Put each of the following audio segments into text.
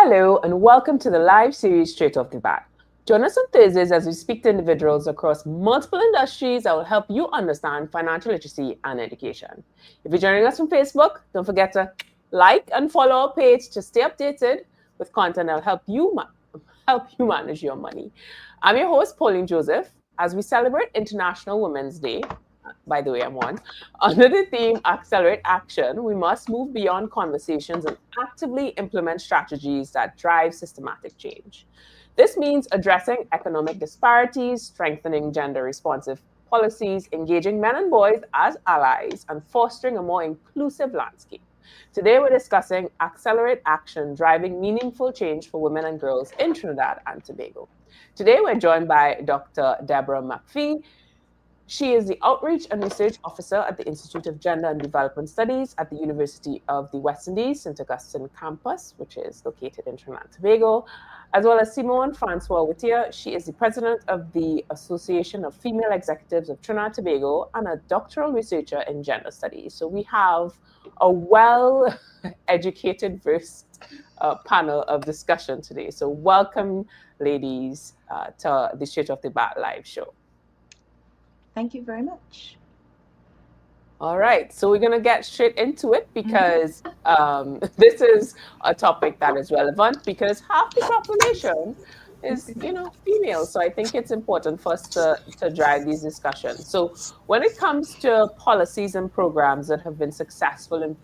Hello, and welcome to the live series Straight Off the Bat. Join us on Thursdays as we speak to individuals across multiple industries that will help you understand financial literacy and education. If you're joining us from Facebook, don't forget to like and follow our page to stay updated with content that will help you manage your money. I'm your host, Pauline Joseph. As we celebrate International Women's Day, by the way, I'm one. Under the theme Accelerate Action, we must move beyond conversations and actively implement strategies that drive systematic change. This means addressing economic disparities, strengthening gender responsive policies, engaging men and boys as allies, and fostering a more inclusive landscape. Today, we're discussing Accelerate Action, driving meaningful change for women and girls in Trinidad and Tobago. Today, we're joined by Dr. Deborah McFee. She is the Outreach and Research Officer at the Institute of Gender and Development Studies at the University of the West Indies, St. Augustine campus, which is located in Trinidad and Tobago, as well as Simone Francois-Whittier. She is the President of the Association of Female Executives of Trinidad and Tobago and a doctoral researcher in gender studies. So we have a well-educated, versed panel of discussion today. So welcome, ladies, to the Straight Off the Bat live show. Thank you very much. All right, so we're going to get straight into it because this is a topic that is relevant because half the population is, female. So I think it's important for us to drive these discussions. So when it comes to policies and programs that have been successful in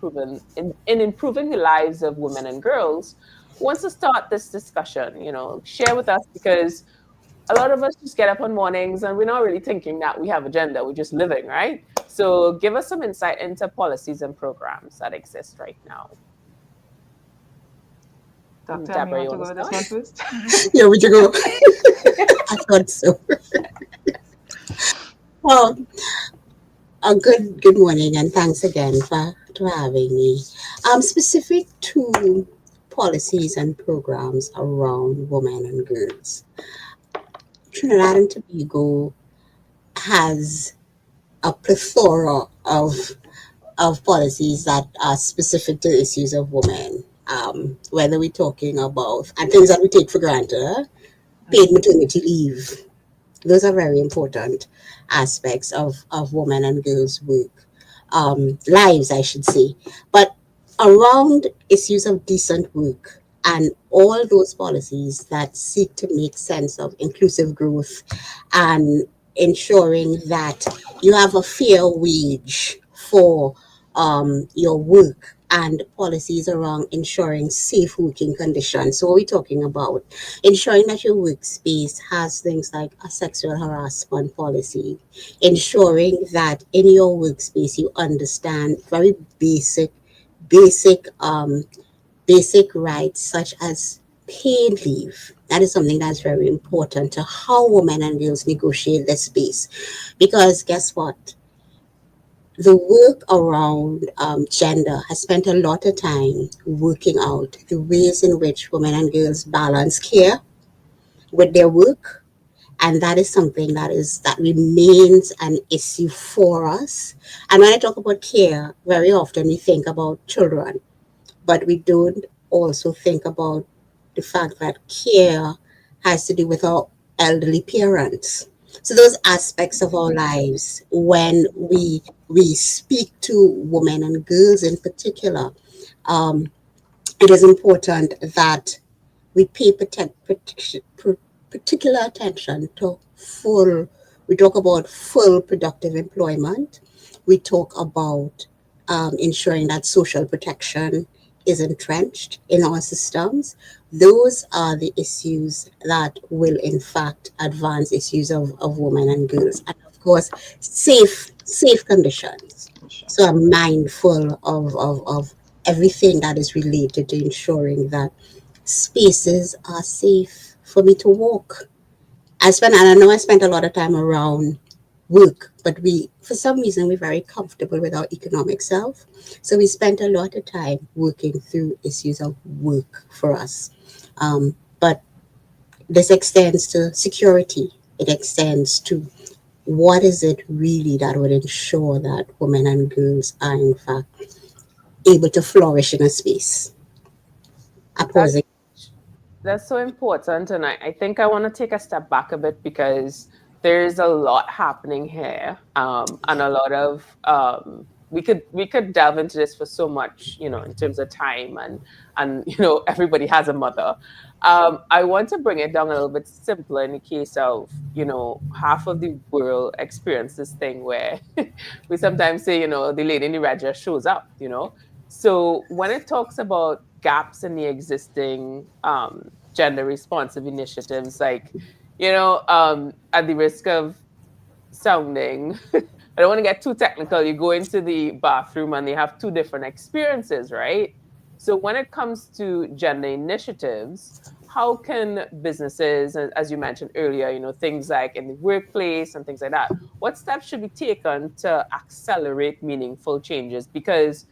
improving the lives of women and girls, who wants to start this discussion, share with us, because a lot of us just get up on mornings and we're not really thinking that we have agenda. We're just living, right? So give us some insight into policies and programs that exist right now. Doctor, Deborah, you want to go this one first? Yeah, would you go? I thought so. Well, good morning, and thanks again for having me. Specific to policies and programs around women and girls, Trinidad and Tobago has a plethora of policies that are specific to issues of women, whether we're talking about, and things that we take for granted, paid maternity leave. Those are very important aspects of women and girls' work, lives, I should say. But around issues of decent work, and all those policies that seek to make sense of inclusive growth and ensuring that you have a fair wage for your work, and policies around ensuring safe working conditions. So what we're talking about, ensuring that your workspace has things like a sexual harassment policy, ensuring that in your workspace you understand very basic rights such as paid leave. That is something that's very important to how women and girls negotiate their space. Because guess what? The work around gender has spent a lot of time working out the ways in which women and girls balance care with their work. And that is something that remains an issue for us. And when I talk about care, very often we think about children, but we don't also think about the fact that care has to do with our elderly parents. So those aspects of our lives, when we speak to women and girls in particular, it is important that we pay particular attention to we talk about full productive employment. We talk about ensuring that social protection is entrenched in our systems. Those are the issues that will in fact advance issues of women and girls. And of course, safe conditions. So I'm mindful of everything that is related to ensuring that spaces are safe for me to walk. I know I spent a lot of time around work, but for some reason, we're very comfortable with our economic self. So we spent a lot of time working through issues of work for us. But this extends to security. It extends to what is it really that would ensure that women and girls are in fact able to flourish in a space. Opposing. That's so important. And I think I want to take a step back a bit because there's a lot happening here. And a lot of we could delve into this for so much, in terms of time and everybody has a mother. I want to bring it down a little bit simpler in the case of, half of the world experience this thing where we sometimes say, the lady in the red just shows up. So when it talks about gaps in the existing gender responsive initiatives, like, at the risk of sounding, I don't want to get too technical. You go into the bathroom and they have two different experiences, right? So when it comes to gender initiatives, how can businesses, as you mentioned earlier, things like in the workplace and things like that, what steps should be taken to accelerate meaningful changes? Because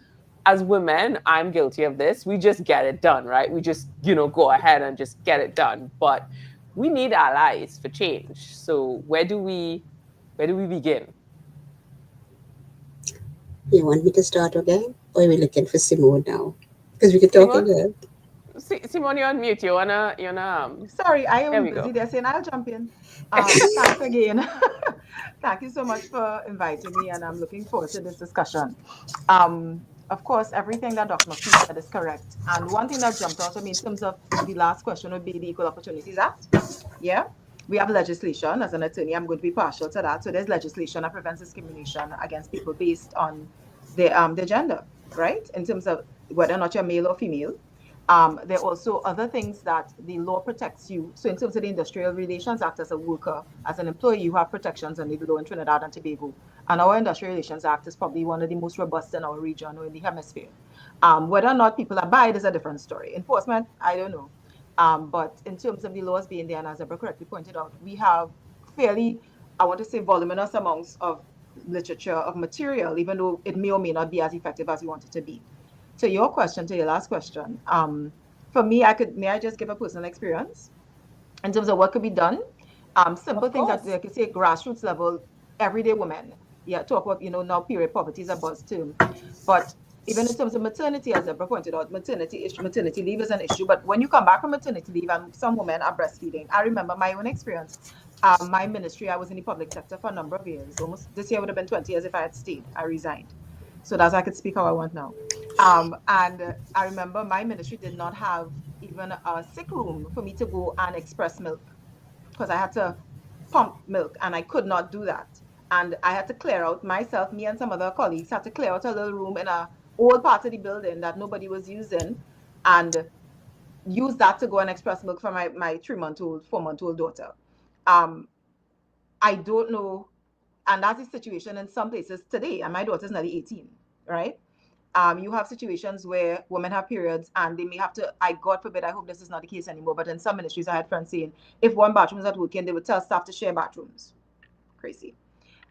as women, I'm guilty of this. We just get it done, right? We just, go ahead and just get it done. But we need allies for change. So where do we begin? You want me to start again? Or are we looking for Simone now? Because we could talk Simone? again. Simone, you're on mute. You wanna. Sorry, I There am we busy go. there saying I'll jump in. Thanks again. Thank you so much for inviting me, and I'm looking forward to this discussion. Of course, everything that Dr. McFee said is correct. And one thing that jumped out at me in terms of the last question would be the Equal Opportunities Act. Yeah. We have legislation. As an attorney, I'm going to be partial to that. So there's legislation that prevents discrimination against people based on their gender, right? In terms of whether or not you're male or female. There are also other things that the law protects you. So in terms of the Industrial Relations Act, as a worker, as an employee, you have protections under the law in Trinidad and Tobago. And our Industrial Relations Act is probably one of the most robust in our region or in the hemisphere. Whether or not people abide is a different story. Enforcement, I don't know. But in terms of the laws being there, and as Deborah correctly pointed out, we have fairly, I want to say, voluminous amounts of literature, of material, even though it may or may not be as effective as we want it to be. To your question, to your last question, for me, may I just give a personal experience in terms of what could be done? Simple Of things that course. like you say, grassroots level, everyday women. Yeah, talk about, now period poverty is a buzz term. But even in terms of maternity, as Deborah pointed out, maternity leave is an issue. But when you come back from maternity leave and some women are breastfeeding, I remember my own experience. My ministry, I was in the public sector for a number of years. Almost this year would have been 20 years if I had stayed. I resigned. So that's I could speak how I want now. And I remember my ministry did not have even a sick room for me to go and express milk because I had to pump milk and I could not do that. And I had to clear out myself, me and some other colleagues had to clear out a little room in a old part of the building that nobody was using and use that to go and express milk for my 3-month-old, 4-month-old daughter. Um, I don't know. And that's the situation in some places today. And my daughter's nearly 18, right? You have situations where women have periods and they may have to, God forbid, I hope this is not the case anymore, but in some ministries, I had friends saying if one bathroom is not working, they would tell staff to share bathrooms. Crazy.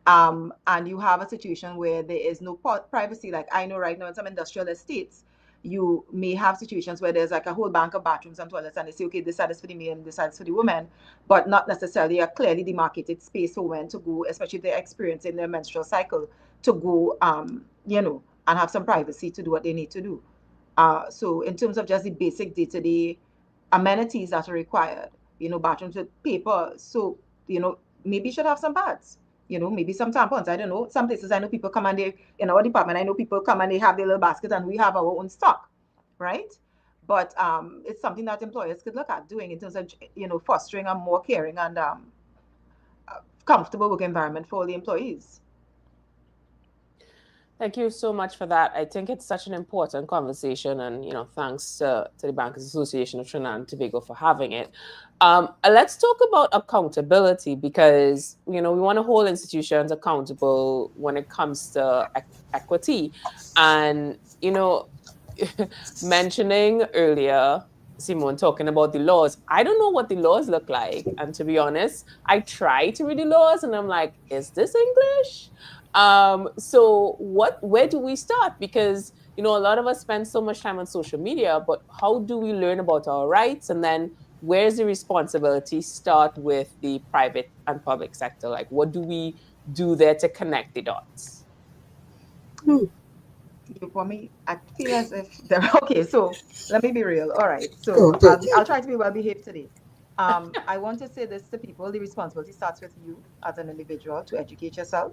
And you have a situation where there is no privacy. Like I know right now in some industrial estates, you may have situations where there's like a whole bank of bathrooms and toilets, and they say, okay, this side is for the men, this side is for the women, but not necessarily a clearly demarcated space for women to go, especially if they're experiencing their menstrual cycle, to go, and have some privacy to do what they need to do. So in terms of just the basic day-to-day amenities that are required, bathrooms with paper, soap, maybe you should have some pads, maybe some tampons. I don't know. Some places I know people come and in our department, I know people come and they have their little basket and we have our own stock, right? But it's something that employers could look at doing in terms of, fostering a more caring and comfortable work environment for the employees. Thank you so much for that. I think it's such an important conversation, and thanks to the Bankers Association of Trinidad and Tobago for having it. Let's talk about accountability because we want to hold institutions accountable when it comes to equity, and mentioning earlier. Simone talking about the laws. I don't know what the laws look like. And to be honest, I try to read the laws and I'm like, is this English? So where do we start? Because a lot of us spend so much time on social media, but how do we learn about our rights? And then where's the responsibility start with the private and public sector? Like what do we do there to connect the dots? You for me, I feel as if they're okay. So let me be real. All right. Go, So go. I'll try to be well behaved today. I want to say this to people: the responsibility starts with you as an individual to educate yourself.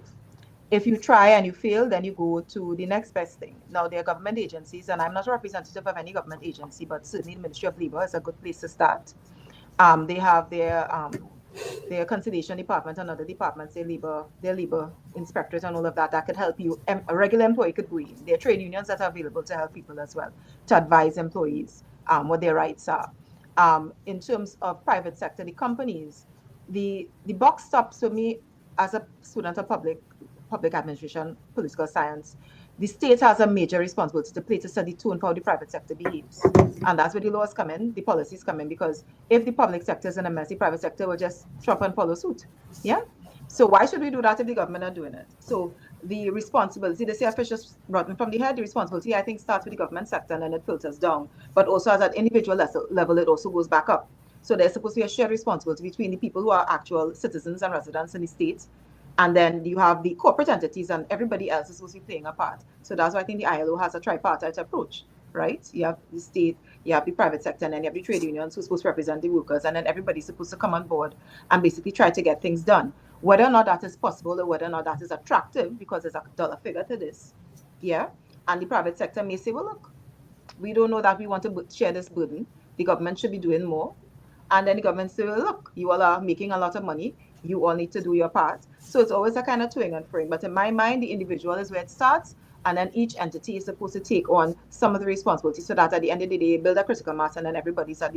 If you try and you fail, then you go to the next best thing. Now, there are government agencies, and I'm not a representative of any government agency, but certainly the Ministry of Labor is a good place to start. They have their conciliation department and other departments, their labor inspectors and all of that could help you. A regular employee could go in. There are trade unions that are available to help people as well, to advise employees what their rights are. In terms of private sector, the companies, the box stops for me as a student of public administration, political science. The state has a major responsibility to play to set the tone for how the private sector behaves. And that's where the laws come in, the policies come in, because if the public sector is in a mess, the private sector will just trump and follow suit. Yeah? So why should we do that if the government are doing it? So the responsibility, they say officials rotten from the head, the responsibility, I think, starts with the government sector and then it filters down. But also at an individual level, it also goes back up. So there's supposed to be a shared responsibility between the people who are actual citizens and residents in the state, and then you have the corporate entities, and everybody else is supposed to be playing a part. So that's why I think the ILO has a tripartite approach, right? You have the state, you have the private sector, and then you have the trade unions who's supposed to represent the workers, and then everybody's supposed to come on board and basically try to get things done. Whether or not that is possible or whether or not that is attractive, because there's a dollar figure to this, yeah? And the private sector may say, well, look, we don't know that we want to share this burden. The government should be doing more. And then the government say, well, look, you all are making a lot of money. You all need to do your part. So it's always a kind of toing and froing. But in my mind, the individual is where it starts. And then each entity is supposed to take on some of the responsibility so that at the end of the day, build a critical mass and then everybody's at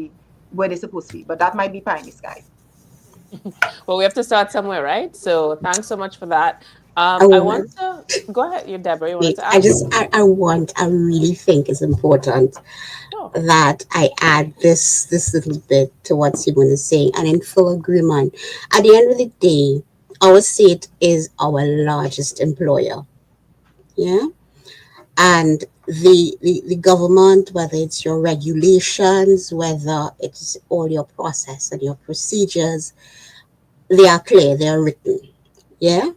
where they're supposed to be. But that might be pie in the sky. Well, we have to start somewhere, right? So thanks so much for that. I want to go ahead, you Deborah. You wanted to ask? I really think it's important that I add this little bit to what Simone is saying, and in full agreement. At the end of the day, our state is our largest employer. Yeah. And the government, whether it's your regulations, whether it's all your process and your procedures, they are clear, they are written. Yeah.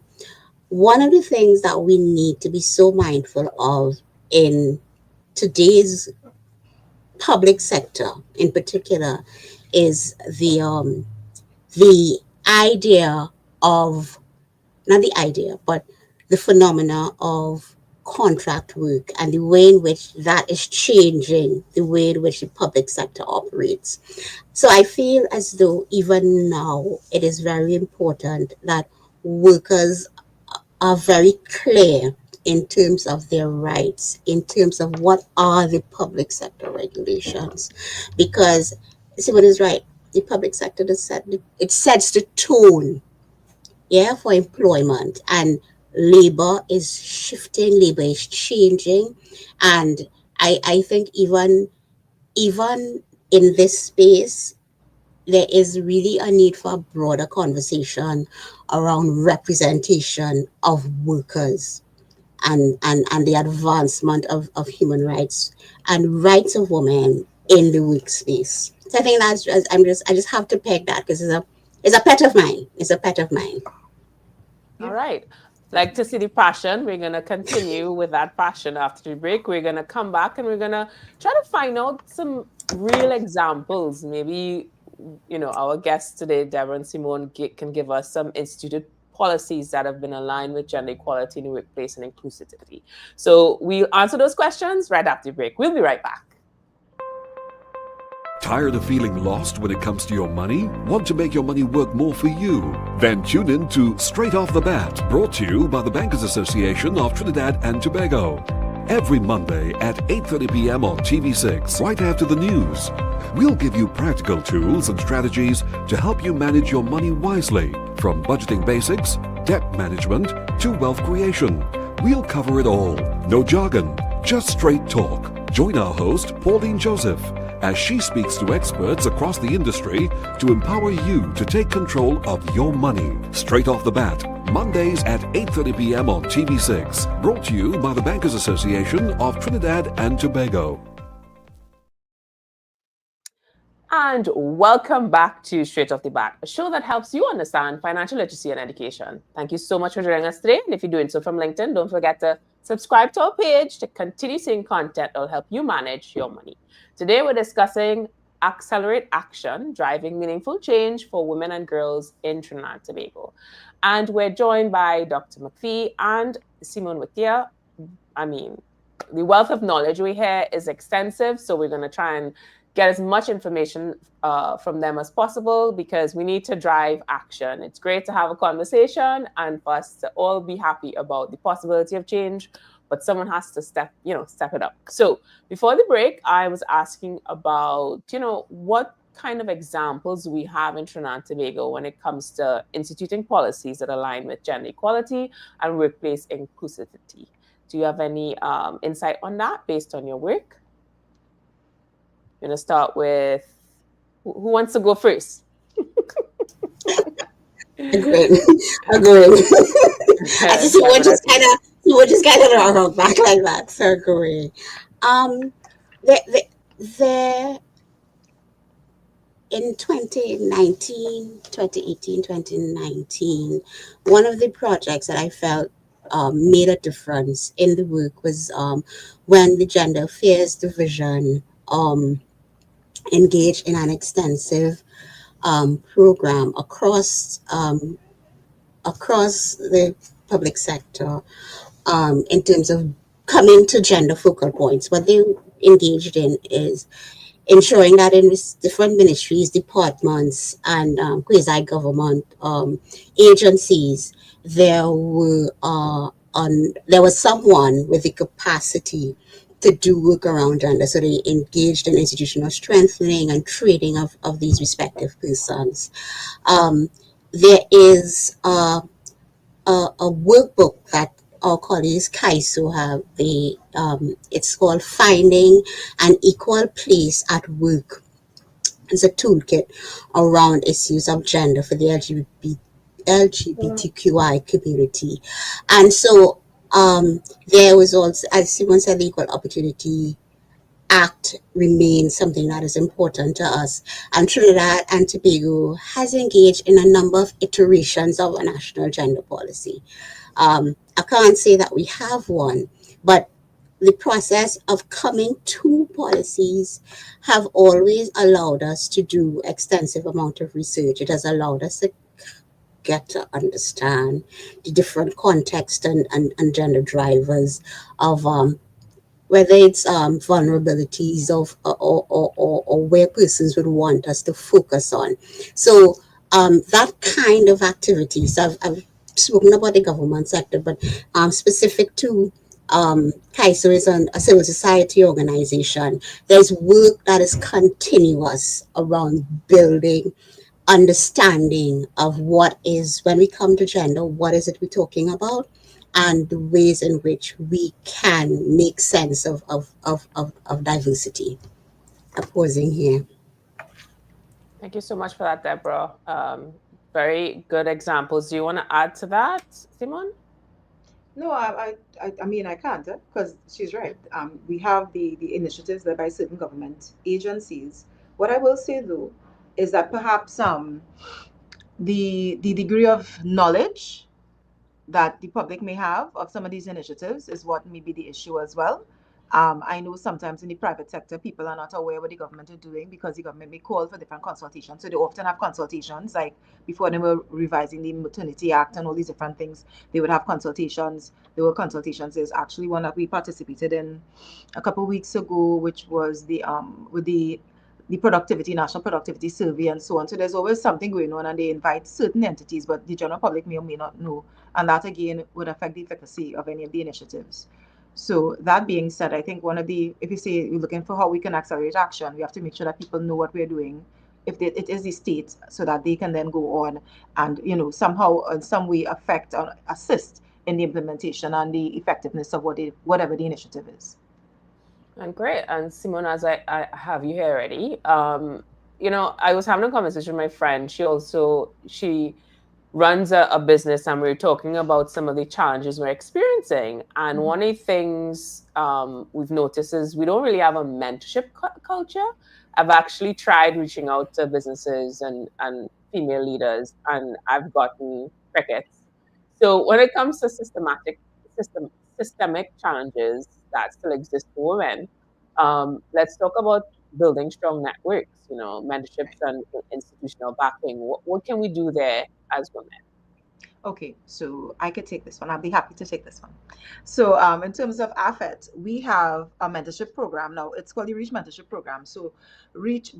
One of the things that we need to be so mindful of in today's public sector in particular is the idea of, not the idea, but the phenomena of contract work and the way in which that is changing the way in which the public sector operates. So I feel as though even now it is very important that workers are very clear in terms of their rights, in terms of what are the public sector regulations. Because Simone is right, the public sector it sets the tone, yeah, for employment, and labor is shifting, labor is changing, and I think even in this space there is really a need for a broader conversation around representation of workers and the advancement of human rights and rights of women in the workspace. So I think that's I just have to peg that because it's a pet of mine. It's a pet of mine. All right. Like to see the passion. We're going to continue with that passion after the break. We're going to come back and we're going to try to find out some real examples. Maybe, our guests today, Deborah and Simone, can give us some instituted policies that have been aligned with gender equality in the workplace and inclusivity. So we'll answer those questions right after the break. We'll be right back. Tired of feeling lost when it comes to your money? Want to make your money work more for you? Then tune in to Straight Off the Bat, brought to you by the Bankers Association of Trinidad and Tobago. Every Monday at 8:30 p.m. on TV6, right after the news. We'll give you practical tools and strategies to help you manage your money wisely, from budgeting basics, debt management, to wealth creation. We'll cover it all. No jargon, just straight talk. Join our host, Pauline Joseph, as she speaks to experts across the industry to empower you to take control of your money. Straight Off the Bat, Mondays at 8:30 p.m. on TV6. Brought to you by the Bankers Association of Trinidad and Tobago. And welcome back to Straight Off the Bat, a show that helps you understand financial literacy and education. Thank you so much for joining us today. And if you're doing so from LinkedIn, don't forget to subscribe to our page to continue seeing content that will help you manage your money. Today, we're discussing Accelerate Action, Driving Meaningful Change for Women and Girls in Trinidad and Tobago. And we're joined by Dr. McFee and Simone-Whittier. I mean, the wealth of knowledge we hear is extensive, so we're going to try and get as much information from them as possible because we need to drive action. It's great to have a conversation and for us to all be happy about the possibility of change, but someone has to step it up. So before the break, I was asking about, what kind of examples we have in Trinidad and Tobago when it comes to instituting policies that align with gender equality and workplace inclusivity. Do you have any insight on that based on your work? You're going to start with who wants to go first? Agree. I just would just kind of rock back like that. So agree. There in 2018, 2019, one of the projects that I felt made a difference in the work was when the Gender Affairs Division engaged in an extensive program across the public sector in terms of coming to gender focal points. What they engaged in is ensuring that in different ministries, departments, and quasi-government agencies, there was someone with the capacity to do work around gender. So they engaged in institutional strengthening and training of these respective persons. There is a workbook that our colleagues KAISO have. It's called Finding an Equal Place at Work. It's a toolkit around issues of gender for the LGBTQI community. And so there was also, as Simone said, the Equal Opportunity Act remains something that is important to us. And Trinidad and Tobago has engaged in a number of iterations of a national gender policy. I can't say that we have one, but the process of coming to policies have always allowed us to do extensive amount of research. It has allowed us to get to understand the different context and gender drivers of whether it's vulnerabilities of or where persons would want us to focus on. So that kind of activities, I've spoken about the government sector, but specific to KAISO is a civil society organization. There's work that is continuous around building understanding of what is, when we come to gender, what is it we're talking about, and the ways in which we can make sense of diversity. I'm pausing here. Thank you so much for that, Deborah. Very good examples. Do you want to add to that, Simone? No, I mean, I can't, because she's right. We have the initiatives led by certain government agencies. What I will say, though, is that perhaps the degree of knowledge that the public may have of some of these initiatives is what may be the issue as well. I know sometimes in the private sector, people are not aware what the government are doing because the government may call for different consultations. So they often have consultations, like before they were revising the Maternity Act and all these different things, they would have consultations. There were consultations. There's actually one that we participated in a couple of weeks ago, which was with the National Productivity Survey and so on. So there's always something going on, and they invite certain entities, but the general public may or may not know. And that, again, would affect the efficacy of any of the initiatives. So that being said, I think if you say you're looking for how we can accelerate action, we have to make sure that people know what we're doing, if it is the state, so that they can then go on and, somehow in some way affect or assist in the implementation and the effectiveness of whatever the initiative is. And great. And Simone, as I have you here already, I was having a conversation with my friend. She runs a business, and we were talking about some of the challenges we're experiencing. And one of the things we've noticed is we don't really have a mentorship culture. I've actually tried reaching out to businesses and female leaders, and I've gotten crickets. So when it comes to systemic challenges that still exist for women, let's talk about building strong networks, mentorships and institutional backing. What can we do there as women? Okay, so I could take this one. I'll be happy to take this one. So, in terms of AFET, we have a mentorship program now. It's called the Reach Mentorship Program. So, Reach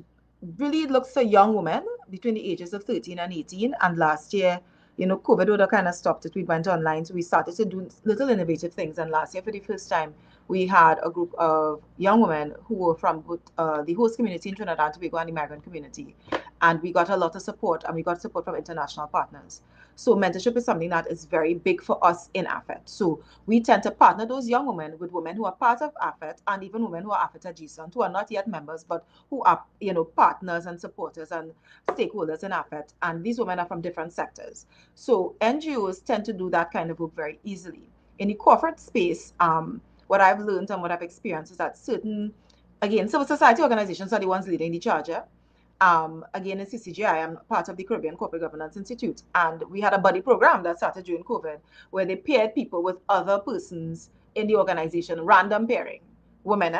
really looks for young women between the ages of 13 and 18. And last year, COVID would have kind of stopped it. We went online, so we started to do little innovative things. And last year, for the first time, we had a group of young women who were from both, the host community in Trinidad and Tobago and the migrant community. And we got a lot of support, and we got support from international partners. So mentorship is something that is very big for us in AFET. So we tend to partner those young women with women who are part of AFET and even women who are AFET adjacent, who are not yet members, but who are, partners and supporters and stakeholders in AFET. And these women are from different sectors. So NGOs tend to do that kind of work very easily. In the corporate space, what I've learned and what I've experienced is that again, civil society organizations are the ones leading the charge. Again, in CCGI, I'm part of the Caribbean Corporate Governance Institute, and we had a buddy program that started during COVID where they paired people with other persons in the organization, random pairing, women,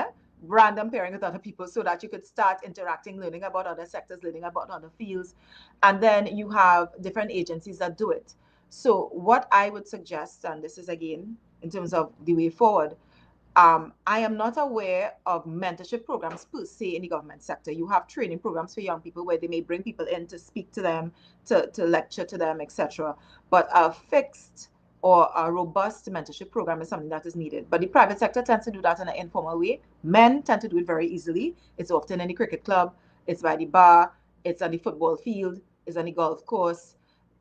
random pairing with other people so that you could start interacting, learning about other sectors, learning about other fields. And then you have different agencies that do it. So what I would suggest, and this is again, in terms of the way forward, I am not aware of mentorship programs per se in the government sector. You have training programs for young people where they may bring people in to speak to them, to lecture to them, etc. But a fixed or a robust mentorship program is something that is needed. But the private sector tends to do that in an informal way. Men tend to do it very easily. It's often in the cricket club, it's by the bar, it's on the football field, it's on the golf course.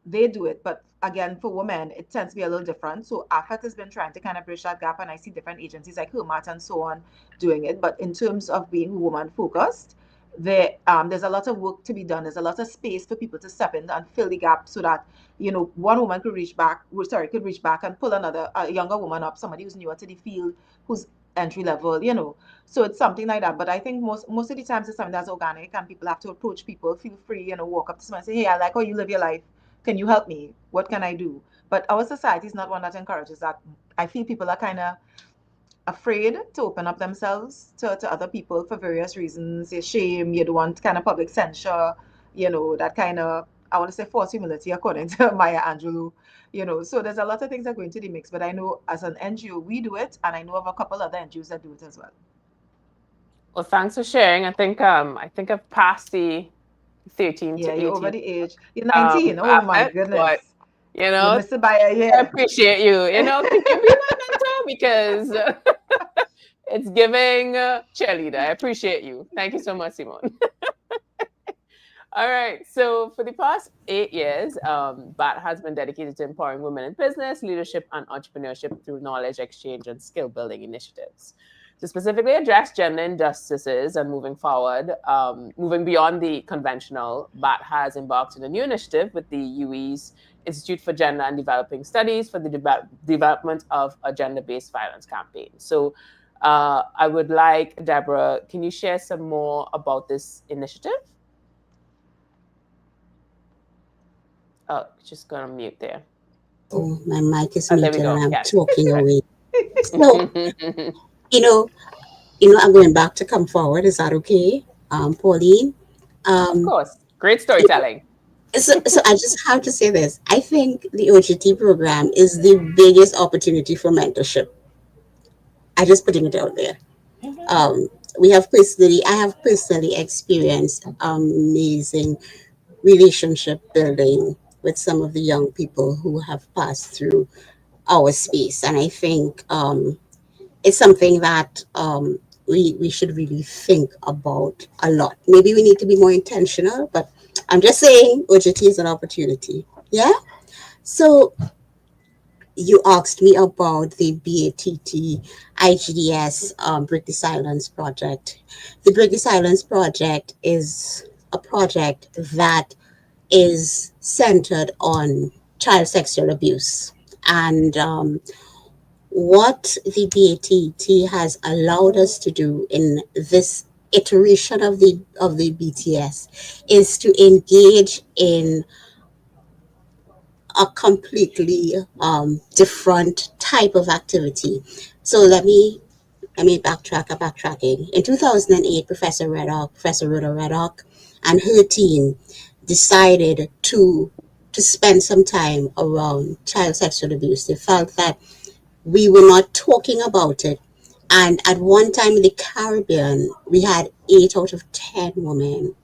They do it, but again, for women, it tends to be a little different. So AFET has been trying to kind of bridge that gap, and I see different agencies like Hermat and so on doing it. But in terms of being woman focused, there's a lot of work to be done. There's a lot of space for people to step in and fill the gap so that one woman could reach back and pull a younger woman up, somebody who's newer to the field, who's entry level. So it's something like that. But I think most of the times it's something that's organic, and people have to approach people, feel free, walk up to someone and say, hey, I like how you live your life. Can you help me? What can I do? But our society is not one that encourages that. I feel people are kind of afraid to open up themselves to other people for various reasons. Shame, you don't want kind of public censure, that kind of, I want to say false humility, according to Maya Angelou. So there's a lot of things that go into the mix. But I know as an NGO, we do it, and I know of a couple other NGOs that do it as well. Well, thanks for sharing. I think I've passed the 13 to 18. You're over the age. You're 19. Oh my goodness. But, you missed it by a year. I appreciate you. Could you be my mentor? Because it's giving cheerleader. I appreciate you. Thank you so much, Simone. All right. So for the past 8 years, BATT has been dedicated to empowering women in business, leadership, and entrepreneurship through knowledge exchange and skill building initiatives. To specifically address gender injustices and moving forward, moving beyond the conventional, BATT has embarked on a new initiative with the UE's Institute for Gender and Developing Studies for the development of a gender-based violence campaign. So I would like, Deborah, can you share some more about this initiative? Oh, just going to mute there. Oh, my mic is muted and I'm yes. talking away. So, I'm going back to come forward. Is that okay, Pauline? Of course. Great storytelling. So I just have to say this. I think the OGT program is the biggest opportunity for mentorship. I just putting it out there. I have personally experienced amazing relationship building with some of the young people who have passed through our space. And I think it's something that we should really think about a lot. Maybe we need to be more intentional, but I'm just saying OGT is an opportunity. Yeah? So you asked me about the BATT IGDS Break the Silence project. The Break the Silence project is a project that is centered on child sexual abuse. And what the BATT has allowed us to do in this iteration of the BTS is to engage in a completely different type of activity. So let me backtracking. In 2008, Professor Rhoda Reddock, and her team decided to spend some time around child sexual abuse. They felt that we were not talking about it. And at one time in the Caribbean, we had 8 out of 10 women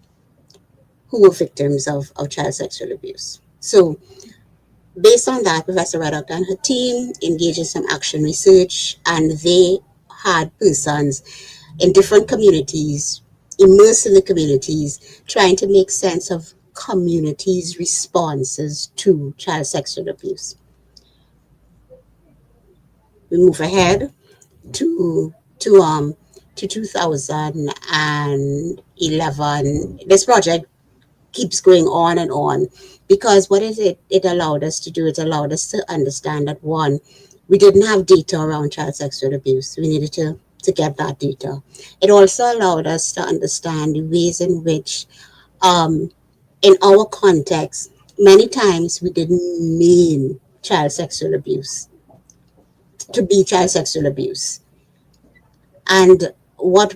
who were victims of child sexual abuse. So based on that, Professor Reddock and her team engaged in some action research, and they had persons in different communities, immersed in the communities, trying to make sense of communities' responses to child sexual abuse. We move ahead to to um to 2011. This project keeps going on and on, because what is it allowed us to do? It allowed us to understand that, one, we didn't have data around child sexual abuse. We needed to get that data. It also allowed us to understand the ways in which, um, in our context, many times we didn't mean child sexual abuse to be child sexual abuse. And what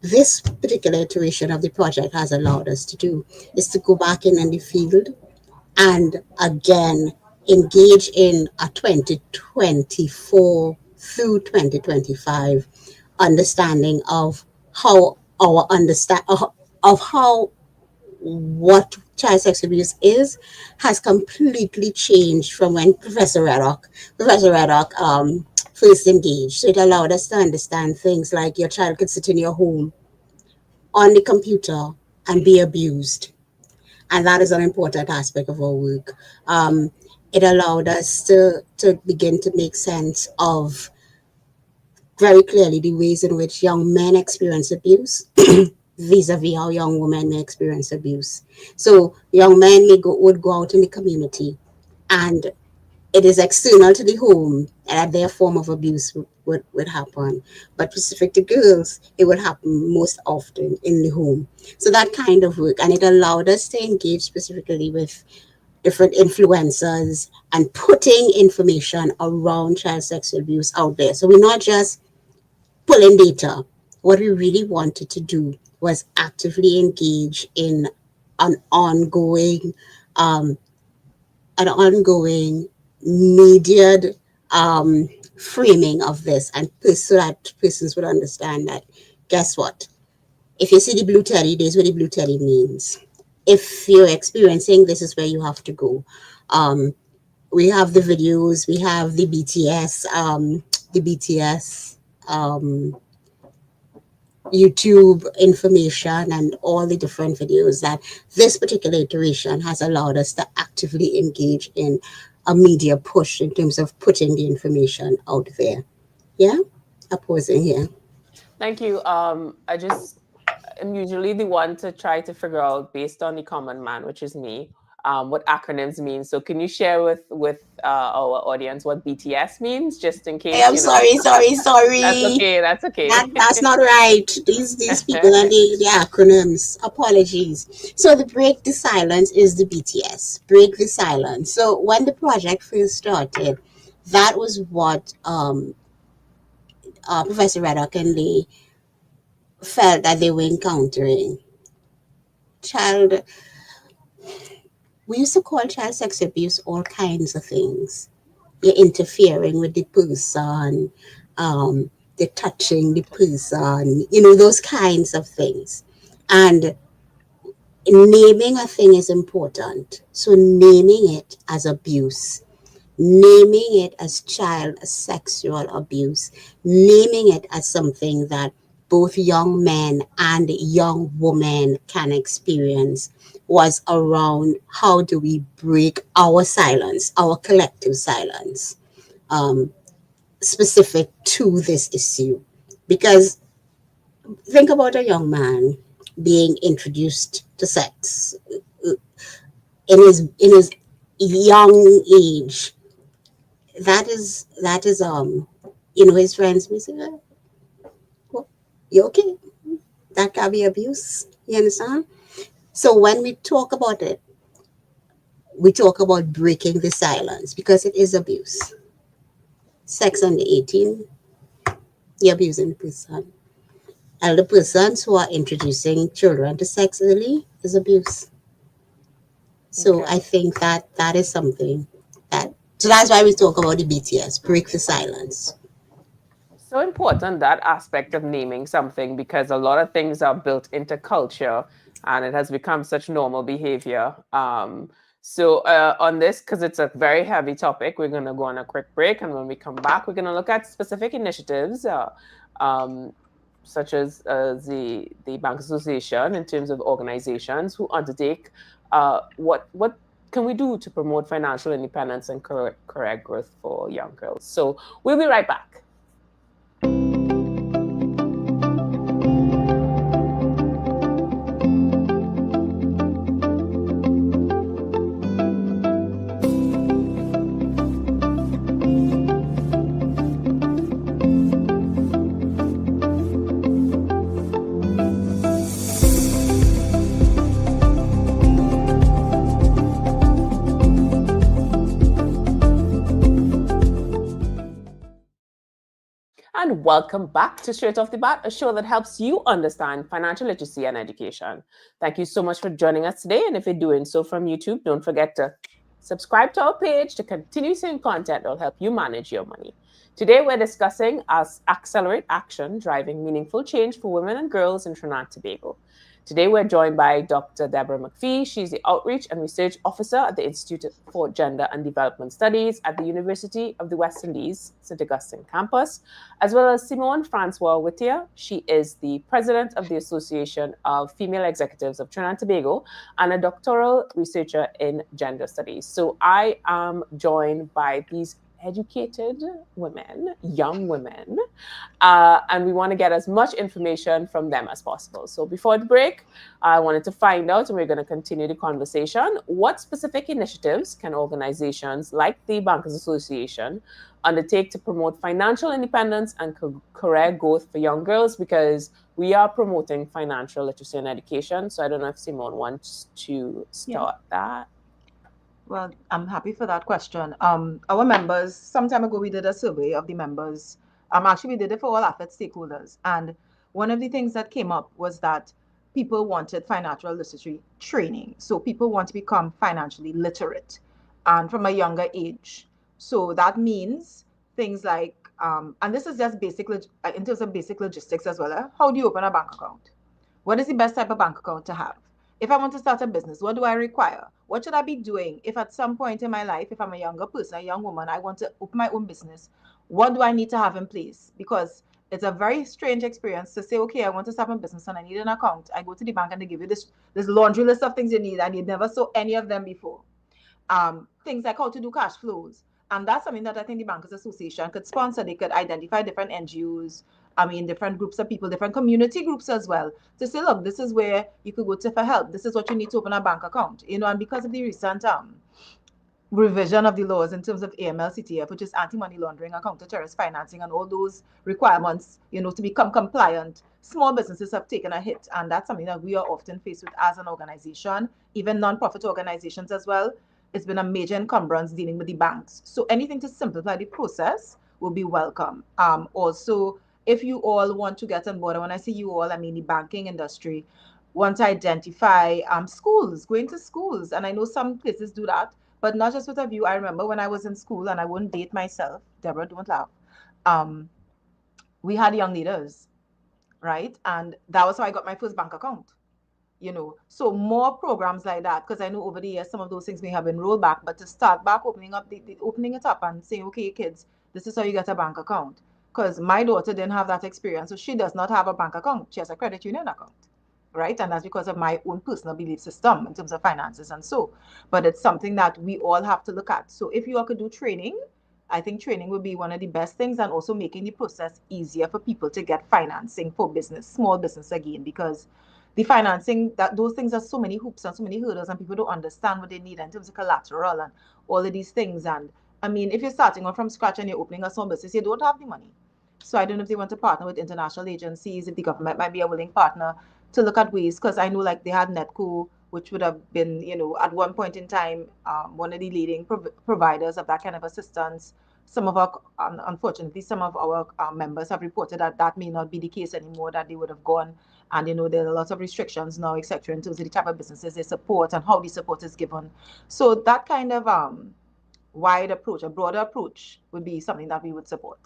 this particular iteration of the project has allowed us to do is to go back in the field and again engage in a 2024 through 2025 understanding of how our understand of how what child sex abuse is has completely changed from when Professor Raddock first engaged. So it allowed us to understand things like your child could sit in your home on the computer and be abused. And that is an important aspect of our work. It allowed us to begin to make sense of very clearly the ways in which young men experience abuse vis-a-vis how young women may experience abuse. So young men would go out in the community, and it is external to the home that their form of abuse would happen. But specific to girls, it would happen most often in the home. So that kind of work, and it allowed us to engage specifically with different influencers and putting information around child sexual abuse out there. So we're not just pulling data. What we really wanted to do was actively engage in an ongoing, um, an ongoing mediated framing of this, and so that persons would understand that, guess what? If you see the blue teddy, this is what the blue teddy means. If you're experiencing, this is where you have to go. Um, we have the videos, we have the BTS YouTube information and all the different videos that this particular iteration has allowed us to actively engage in a media push in terms of putting the information out there. Yeah, I pause in here. Thank you. I'm usually the one to try to figure out, based on the common man, which is me, what acronyms mean. So can you share with our audience what BTS means, just in Hey, case, I'm sorry, sorry, That's sorry. okay. That's okay. That's not right. These people and the acronyms. Apologies. So the break the silence is the BTS. Break the silence. So when the project first started, that was what Professor Reddock and they felt that they were encountering. Child, we used to call child sex abuse all kinds of things. You're interfering with the person, the touching the person, those kinds of things. And naming a thing is important. So naming it as abuse, naming it as child sexual abuse, naming it as something that both young men and young women can experience, was around how do we break our silence, our collective silence, um, specific to this issue. Because think about a young man being introduced to sex in his young age. That is his friends may say, "Well, you okay?" that can be abuse. You understand? So when we talk about it, we talk about breaking the silence because it is abuse. Sex under 18, you're abusing the person. And the persons who are introducing children to sex early is abuse. So Okay. I think that that is something that, so that's why we talk about the BTS, break the silence. So important, that aspect of naming something, because a lot of things are built into culture and it has become such normal behavior. On this, because it's a very heavy topic, we're going to go on a quick break. And when we come back, we're going to look at specific initiatives, um, such as the Bank Association, in terms of organizations who undertake what can we do to promote financial independence and correct growth for young girls. So we'll be right back. And welcome back to Straight Off the Bat, a show that helps you understand financial literacy and education. Thank you so much for joining us today. And if you're doing so from YouTube, don't forget to subscribe to our page to continue seeing content that will help you manage your money. Today, we're discussing as Accelerate Action, driving meaningful change for women and girls in Trinidad and Tobago. Today, we're joined by Dr. Deborah McFee. She's the Outreach and Research Officer at the Institute for Gender and Development Studies at the University of the West Indies, St. Augustine campus, as well as Simone Francois-Whittier. She is the President of the Association of Female Executives of Trinidad and Tobago and a doctoral researcher in gender studies. So I am joined by these educated women, young women, and we want to get as much information from them as possible. So before the break, I wanted to find out, and we're going to continue the conversation, what specific initiatives can organizations like the Bankers Association undertake to promote financial independence and career growth for young girls, because we are promoting financial literacy and education. So I don't know if Simone wants to start that. Well, I'm happy for that question. Our members, some time ago, we did a survey of the members. Actually, we did it for all AFET stakeholders. And one of the things that came up was that people wanted financial literacy training. So people want to become financially literate and from a younger age. So that means things like, and this is just basic, in terms of basic logistics as well. How do you open a bank account? What is the best type of bank account to have? If I want to start a business, what do I require? What should I be doing if at some point in my life, if I'm a younger person, a young woman, I want to open my own business, what do I need to have in place? Because it's a very strange experience to say, okay, I want to start a business and I need an account. I go to the bank and they give you this laundry list of things you need and you never saw any of them before. Things like how to do cash flows. And that's something that I think the Bankers Association could sponsor. They could identify different NGOs, different groups of people, different community groups as well, to say, look, this is where you could go to for help. This is what you need to open a bank account. And because of the recent revision of the laws in terms of AML-CTF, which is anti-money laundering, and counter-terrorist financing, and all those requirements, to become compliant, small businesses have taken a hit. And that's something that we are often faced with as an organization, even non-profit organizations as well. It's been a major encumbrance dealing with the banks. So anything to simplify the process will be welcome. Also, if you all want to get on board, and when I say you all, I mean the banking industry, want to identify schools, going to schools. And I know some places do that, but not just with a view. I remember when I was in school, and I wouldn't date myself, Deborah, don't laugh. We had young leaders, right? And that was how I got my first bank account. So more programs like that, because I know over the years some of those things may have been rolled back, but to start back opening it up and saying, okay, kids, this is how you get a bank account. Because my daughter didn't have that experience, so she does not have a bank account. She has a credit union account, right? And that's because of my own personal belief system in terms of finances and so. But it's something that we all have to look at. So if you all could do training, I think training would be one of the best things, and also making the process easier for people to get financing for business, small business again, because the financing, that those things are so many hoops and so many hurdles, and people don't understand what they need in terms of collateral and all of these things. And if you're starting off from scratch and you're opening a small business, you don't have the money. So I don't know if they want to partner with international agencies, if the government might be a willing partner to look at ways, because I know like they had Netco, which would have been, at one point in time, one of the leading providers of that kind of assistance. Some of our, unfortunately, some of our members have reported that that may not be the case anymore, that they would have gone. And, there are lots of restrictions now, etc., in terms of the type of businesses they support and how the support is given. So that kind of wide approach, a broader approach, would be something that we would support.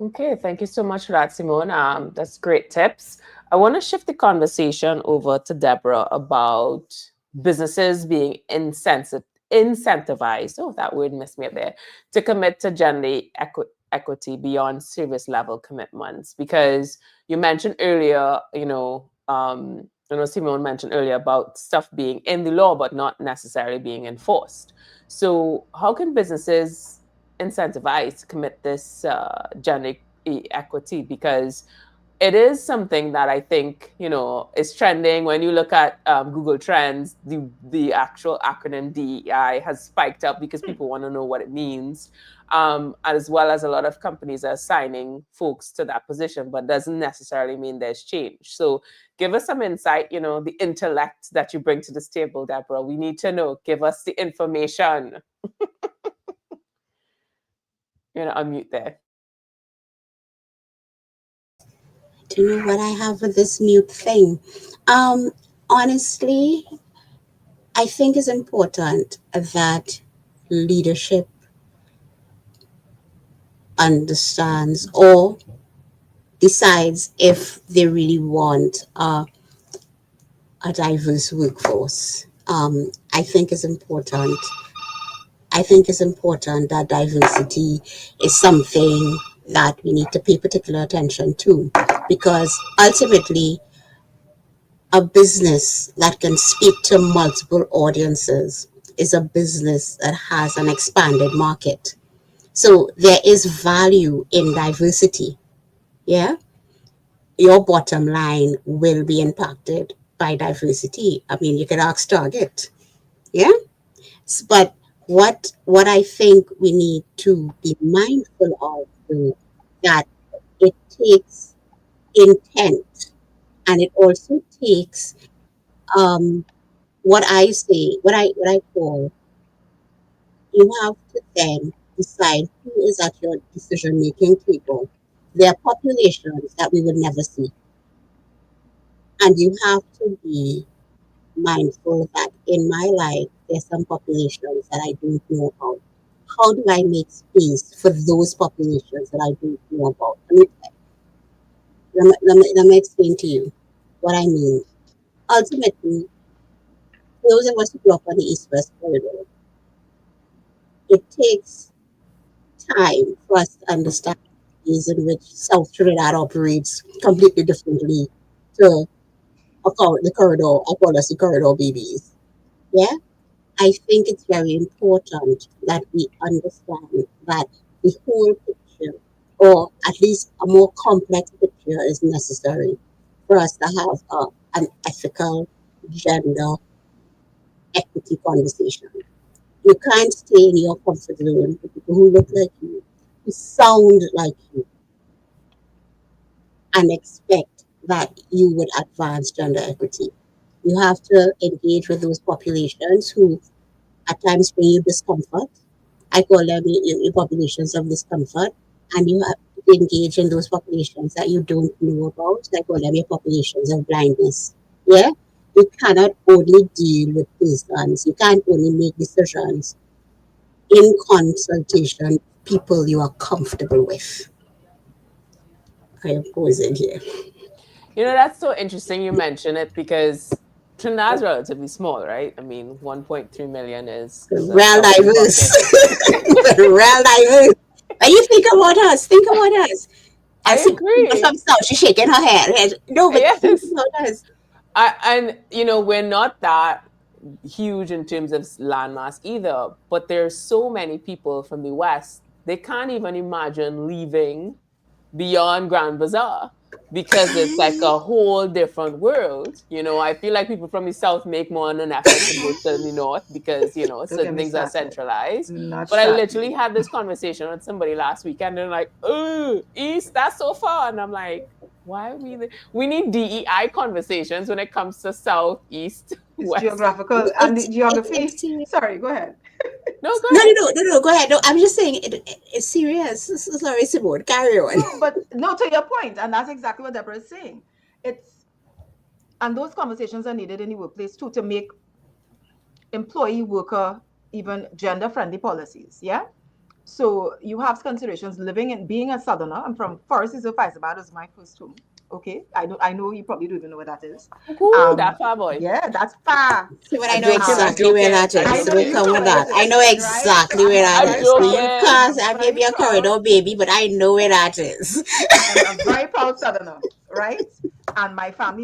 Okay, thank you so much for that, Simone. That's great tips. I want to shift the conversation over to Deborah about businesses being incentivized. Oh, that word missed me up there. To commit to gender equity beyond service level commitments, because you mentioned earlier, Simone mentioned earlier about stuff being in the law but not necessarily being enforced. So, how can businesses incentivized to commit this gender equity? Because it is something that I think is trending. When you look at Google Trends, the actual acronym DEI has spiked up because people want to know what it means, as well as a lot of companies are assigning folks to that position, but doesn't necessarily mean there's change. So give us some insight. The intellect that you bring to this table, Deborah. We need to know. Give us the information. Unmute there. Do you know what I have with this mute thing? Honestly, I think it's important that leadership understands or decides if they really want a diverse workforce. I think it's important. I think it's important that diversity is something that we need to pay particular attention to, because ultimately a business that can speak to multiple audiences is a business that has an expanded market. So there is value in diversity. Yeah. Your bottom line will be impacted by diversity. I mean, you could ask Target. Yeah. But what I think we need to be mindful of is that it takes intent, and it also takes what I call, you have to then decide who is at your decision making table. There are populations that we will never see, and you have to be mindful that in my life there's some populations that I don't know about. How do I make space for those populations that I don't know about? Let me explain to you what I mean. Ultimately, those of us who grew up on the East-West corridor, it takes time for us to understand ways in which South Trinidad operates completely differently to the corridor. I call us the corridor babies. Yeah? I think it's very important that we understand that the whole picture, or at least a more complex picture, is necessary for us to have an ethical gender equity conversation. You can't stay in your comfort zone with people who look like you, who sound like you, and expect that you would advance gender equity. You have to engage with those populations who at times bring you discomfort. I call them your populations of discomfort, and you have to engage in those populations that you don't know about. I call them your populations of blindness. Yeah? You cannot only deal with persons, you can't only make decisions in consultation with people you are comfortable with. I am posing here. That's so interesting you mention it, because Trinidad's relatively small, right? I mean, 1.3 million is Real diverse. Real diverse. When you think about us, think about us. I agree. From South, she's shaking her head. No, but Yes. think about us. And we're not that huge in terms of landmass either, but there's so many people from the West, they can't even imagine leaving beyond Grand Bazaar. because it's like a whole different world. I feel like people from the South make more an effort to go to the North because, Don't get certain me things are started. centralized. Not But I started. literally had this conversation with somebody last week and they're like, oh, East, that's so far. And I'm like, why are we need DEI conversations when it comes to South, East, It's West. geographical and the It's geography. serious. Sorry, go ahead. No, go No, ahead. no, no, no, no. Go ahead. No, I'm just saying it's serious. Sorry, Simone. Carry on. No, but no, to your point, and that's exactly what Deborah is saying. And those conversations are needed in the workplace too to make employee worker even gender friendly policies. Yeah. So you have considerations being a southerner. I'm from Forest Hill, Faisabad was my first home. Okay. I know you probably don't even know where that is. Ooh, that far, boy. Yeah, that's far. See, but I I'm know joking, I'm exactly where that joking. is. I know Don't you come know with where that. it I is, know right? exactly So where that I'm is. So you joking. can't I'm have maybe a very corridor baby, but I know where that is. I'm very proud southerner, right? And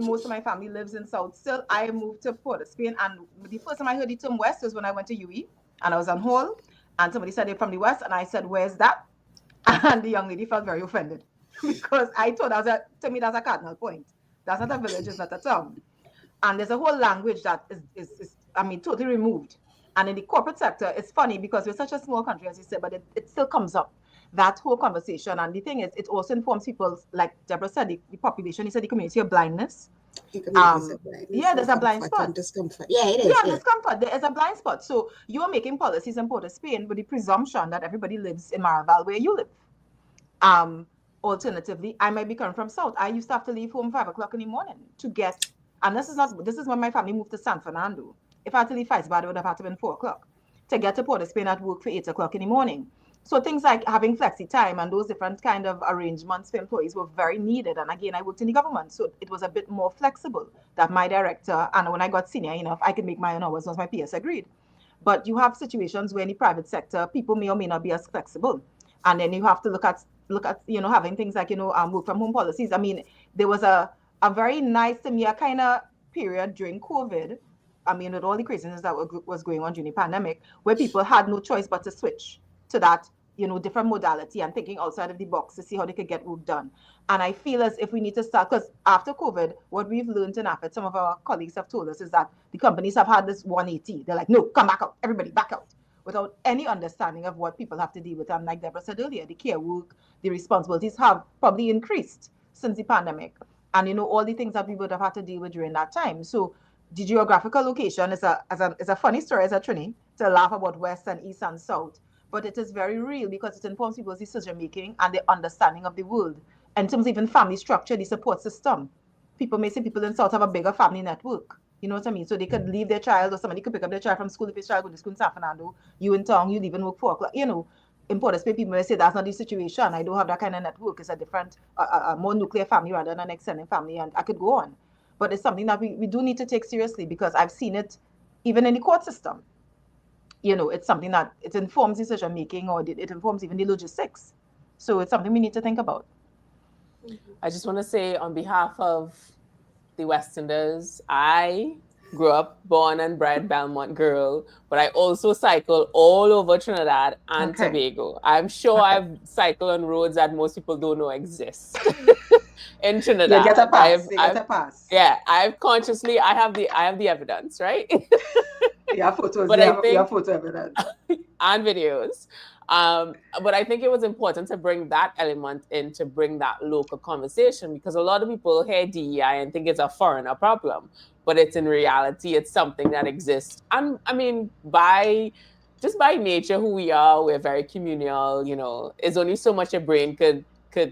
most of my family lives in South still. I moved to Port of Spain, and the first time I heard the term West was when I went to UE, and I was on hold, and somebody said they're from the West, and I said, where's that? And the young lady felt very offended because I thought to me that's a cardinal point. That's not a village, it's not a town. And there's a whole language that is totally removed. And in the corporate sector, it's funny because we're such a small country, as you said, but it still comes up, that whole conversation. And the thing is, it also informs people, like Deborah said, the population, he said the community of blindness. Yeah, there's a blind spot. Discomfort. Yeah, it is. Yeah, discomfort. There is a blind spot. So you are making policies in Port of Spain with the presumption that everybody lives in Maraval where you live. Alternatively, I might be coming from South. I used to have to leave home 5 o'clock in the morning to get, and this is when my family moved to San Fernando. If I had to leave Faisabad, it would have had to been 4 o'clock to get to Port of Spain at work for 8 o'clock in the morning. So things like having flexi time and those different kind of arrangements for employees were very needed. And again, I worked in the government, so it was a bit more flexible that my director, and when I got senior enough, I could make my own hours once my PS agreed. But you have situations where in the private sector, people may or may not be as flexible. And then you have to look at having things like work from home policies. I mean, there was a very nice to me a kind of period during COVID. I mean, with all the craziness that was going on during the pandemic, where people had no choice but to switch to that different modality and thinking outside of the box to see how they could get work done. And I feel as if we need to start, because after COVID, what we've learned in AFET, some of our colleagues have told us, is that the companies have had this 180. They're like, no, come back out, everybody back out, without any understanding of what people have to deal with. And like Deborah said earlier, the care work, the responsibilities have probably increased since the pandemic. And all the things that we would have had to deal with during that time. So the geographical location is a funny story as a Trini, to laugh about West and East and South. But it is very real because it informs people's decision making and their understanding of the world. In terms of even family structure, the support system. People may say people in South have a bigger family network. You know what I mean? So they could leave their child, or somebody could pick up their child from school if his child goes to school in San Fernando. You in town, you leave and work 4 o'clock. In Port of Spain, people may say that's not the situation. I don't have that kind of network. It's a different, a more nuclear family rather than an extended family, and I could go on. But it's something that we do need to take seriously because I've seen it even in the court system. It's something that it informs decision making, or it informs even the logistics. So it's something we need to think about. I just want to say on behalf of the Westerners, I grew up, born and bred Belmont girl, but I also cycle all over Trinidad and Tobago. I'm sure I've cycled on roads that most people don't know exist in Trinidad. You get a pass. You get a pass. Yeah, I have the evidence, right? You have photos. But you have photo evidence and videos. But I think it was important to bring that element in, to bring that local conversation, because a lot of people hear DEI and think it's a foreigner problem, but it's in reality, it's something that exists. And I mean, by nature, who we are, we're very communal. There's only so much your brain could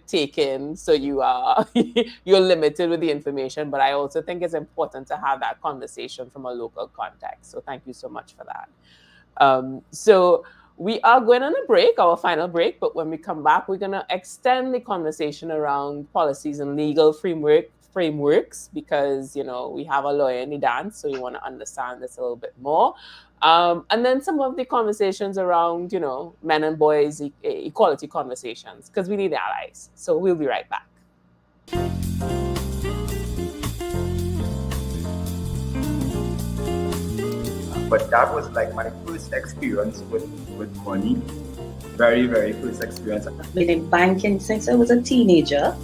take in, so you're limited with the information. But I also think it's important to have that conversation from a local context. So thank you so much for that. So we are going on a break, our final break, but when we come back, we're going to extend the conversation around policies and legal frameworks, because we have a lawyer in the dance, so we want to understand this a little bit more. And then some of the conversations around, men and boys equality conversations, because we need allies. So we'll be right back. But that was like my first experience with money. Very, very first experience. I've been in banking since I was a teenager.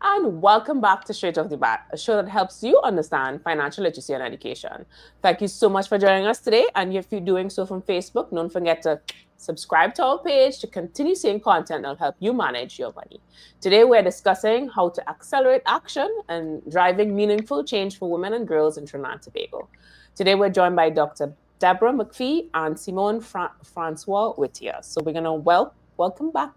And welcome back to Straight Off the Bat, a show that helps you understand financial literacy and education. Thank you so much for joining us today. And if you're doing so from Facebook, don't forget to subscribe to our page to continue seeing content that will help you manage your money. Today, we're discussing how to accelerate action and driving meaningful change for women and girls in Trinidad and Tobago. Today, we're joined by Dr. Deborah McFee and Simone Francois-Whittier. So we're going to welcome back.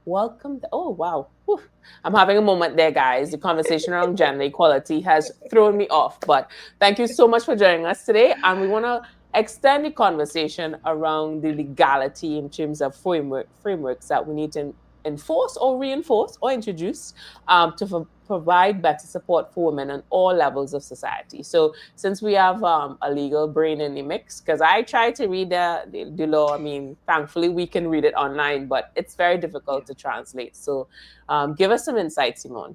Oh, wow. Whew. I'm having a moment there, guys. The conversation around gender equality has thrown me off. But thank you so much for joining us today. And we want to extend the conversation around the legality in terms of frameworks that we need to enforce or reinforce or introduce to provide better support for women on all levels of society. So since we have a legal brain in the mix, because I try to read the law, I mean, thankfully we can read it online, but it's very difficult to translate. So give us some insight, Simone.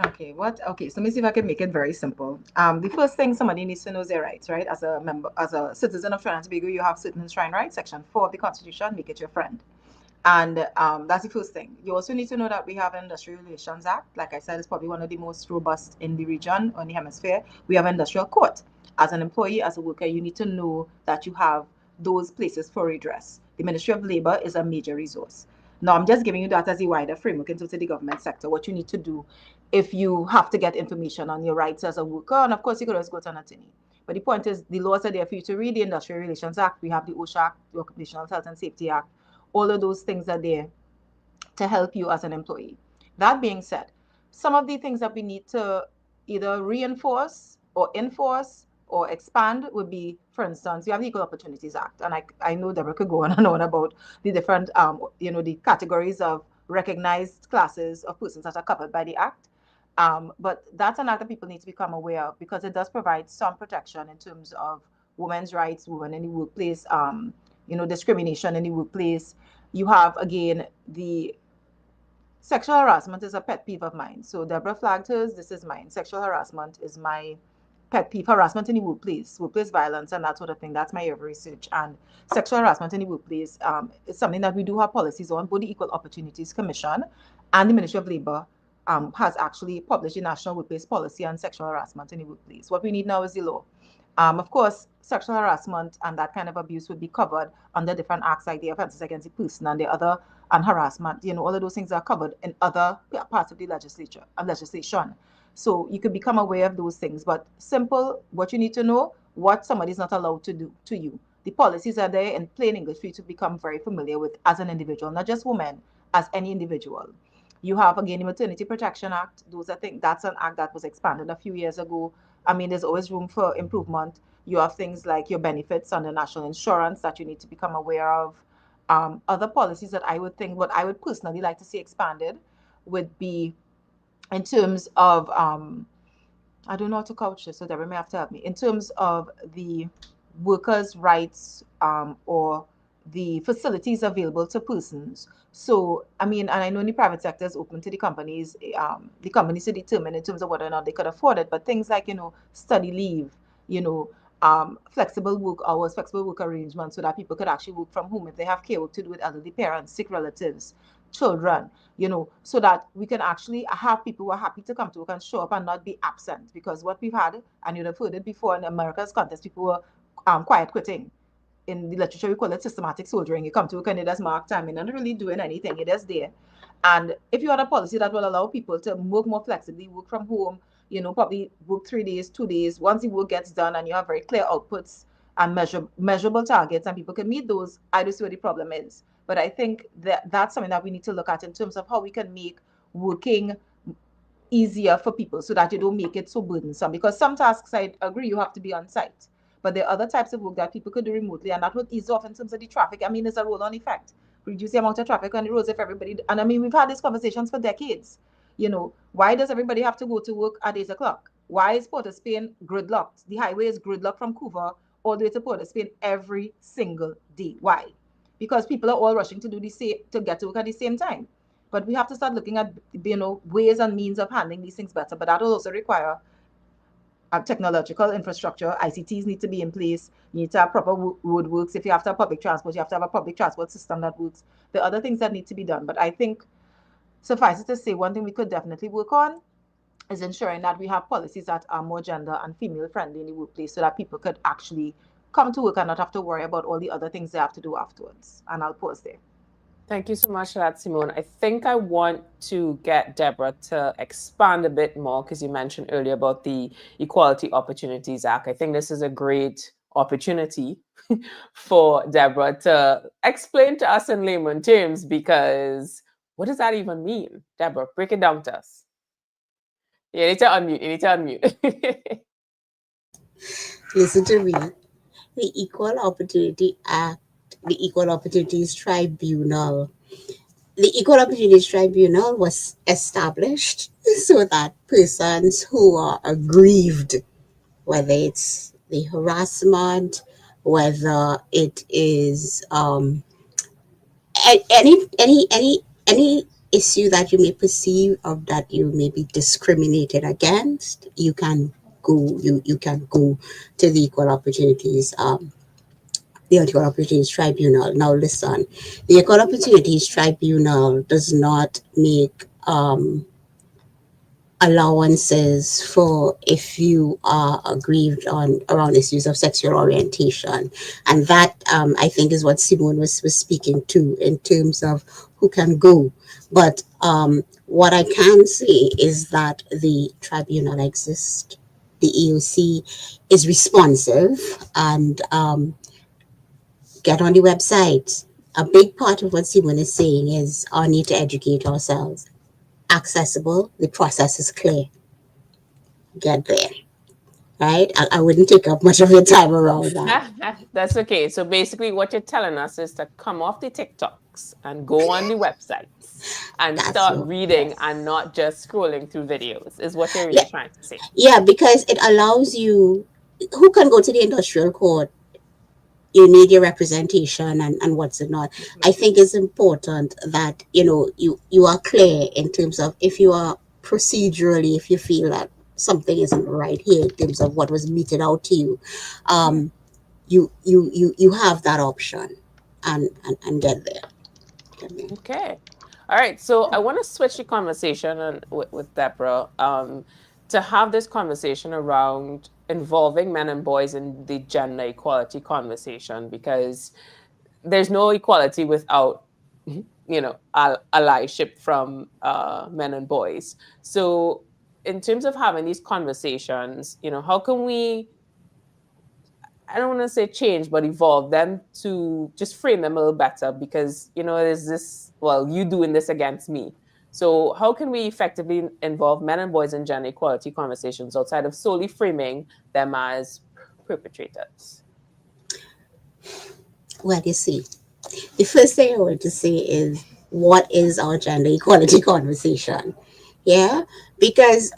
Okay, so let me see if I can make it very simple. The first thing somebody needs to know is their rights, right? As a citizen of Trinidad and Tobago, you have certain enshrined rights. Section 4 of the Constitution, make it your friend. And that's the first thing. You also need to know that we have an Industrial Relations Act. Like I said, it's probably one of the most robust in the region, on the hemisphere. We have an industrial court. As an employee, as a worker, you need to know that you have those places for redress. The Ministry of Labor is a major resource. Now, I'm just giving you that as a wider framework into the government sector, what you need to do if you have to get information on your rights as a worker. And of course, you could always go to an attorney. But the point is, the laws are there for you to read. The Industrial Relations Act, we have the OSHA Act, the Occupational Health and Safety Act. All of those things are there to help you as an employee. That being said, some of the things that we need to either reinforce or enforce or expand would be, for instance, we have the Equal Opportunities Act. And I know Deborah could go on and on about the different, the categories of recognized classes of persons that are covered by the Act. But that's an act that people need to become aware of, because it does provide some protection in terms of women's rights, women in the workplace, discrimination in the workplace. You have, again, the sexual harassment is a pet peeve of mine. So Deborah flagged hers, this is mine. Sexual harassment is my pet peeve. Harassment in the workplace violence and that sort of thing. That's my area of research. And sexual harassment in the workplace is something that we do have policies on. Both the Equal Opportunities Commission and the Ministry of Labor has actually published a national workplace policy on sexual harassment in the workplace. What we need now is the law. Of course, sexual harassment and that kind of abuse would be covered under different acts, like the offences against the person and the other, and harassment. All of those things are covered in other parts of the legislation. So you could become aware of those things. But simple, what you need to know, what somebody is not allowed to do to you. The policies are there in plain English for you to become very familiar with as an individual, not just women, as any individual. You have, again, the Maternity Protection Act. That's an act that was expanded a few years ago. I mean, there's always room for improvement. You have things like your benefits under national insurance that you need to become aware of. Other policies that I would think, what I would personally like to see expanded would be in terms of, I don't know how to couch this, so Deborah may have to help me, in terms of the workers' rights or the facilities available to persons. So, I mean, and I know the private sector is open to the companies to determine in terms of whether or not they could afford it, but things like, study leave, flexible work hours, flexible work arrangements, so that people could actually work from home if they have care work to do with elderly parents, sick relatives, children, so that we can actually have people who are happy to come to work and show up and not be absent. Because what we've had, and you'd have heard it before in America's contest, people were quiet quitting. In the literature, we call it systematic soldiering. You come to work and it does mark time, you're not really doing anything, it is there. And if you had a policy that will allow people to work more flexibly, work from home, probably work 3 days, 2 days, once the work gets done and you have very clear outputs and measurable targets and people can meet those, I don't see what the problem is. But I think that's something that we need to look at in terms of how we can make working easier for people so that you don't make it so burdensome. Because some tasks, I agree, you have to be on site. But there are other types of work that people could do remotely, and that would ease off in terms of the traffic. I mean, there's a roll-on effect. Reduce the amount of traffic on the roads if everybody, and I mean, we've had these conversations for decades. Why does everybody have to go to work at 8 o'clock? Why is Port of Spain gridlocked? The highway is gridlocked from Couva all the way to Port of Spain every single day. Why? Because people are all rushing to get to work at the same time. But we have to start looking at, ways and means of handling these things better. But that will also require technological infrastructure. ICTs need to be in place. You need to have proper roadworks. If you have to have public transport, you have to have a public transport system that works. There are other things that need to be done. But I think suffice it to say, one thing we could definitely work on is ensuring that we have policies that are more gender and female friendly in the workplace, so that people could actually come to work and not have to worry about all the other things they have to do afterwards. And I'll pause there. Thank you so much for that, Simone. I think I want to get Deborah to expand a bit more, because you mentioned earlier about the Equality Opportunities Act. I think this is a great opportunity for Deborah to explain to us in layman terms, because what does that even mean? Deborah, break it down to us. You need to unmute. You need to unmute. Listen to me. The Equal Opportunity Act, the Equal Opportunities Tribunal. The Equal Opportunities Tribunal was established so that persons who are aggrieved, whether it's the harassment, whether it is any issue that you may perceive of that you may be discriminated against, you can go to the Equal Opportunities Tribunal. Now listen, the Equal Opportunities Tribunal does not make allowances for if you are aggrieved on around issues of sexual orientation, and that I think is what Simone was speaking to in terms of who can go. But what I can say is that the tribunal exists, the EOC is responsive, and get on the website. A big part of what Simone is saying is our need to educate ourselves. Accessible, the process is clear. Get there, right? I wouldn't take up much of your time around that. That's okay. So basically what you're telling us is to come off the TikToks and go on the websites and start reading, yes, and not just scrolling through videos, is what you're really trying to say. Yeah, because it allows you, who can go to the industrial court? You need your representation and what's it not. I think it's important that, you are clear in terms of if you are procedurally, if you feel that something isn't right here in terms of what was meted out to you, you have that option and get there. Okay. All right. So I want to switch the conversation with Deborah to have this conversation around involving men and boys in the gender equality conversation, because there's no equality without, allyship from men and boys. So in terms of having these conversations, how can we, I don't want to say change, but evolve them to just frame them a little better, because, there's this, well, you doing this against me. So how can we effectively involve men and boys in gender equality conversations outside of solely framing them as perpetrators? Well, you see, the first thing I want to say is, what is our gender equality conversation? Yeah, because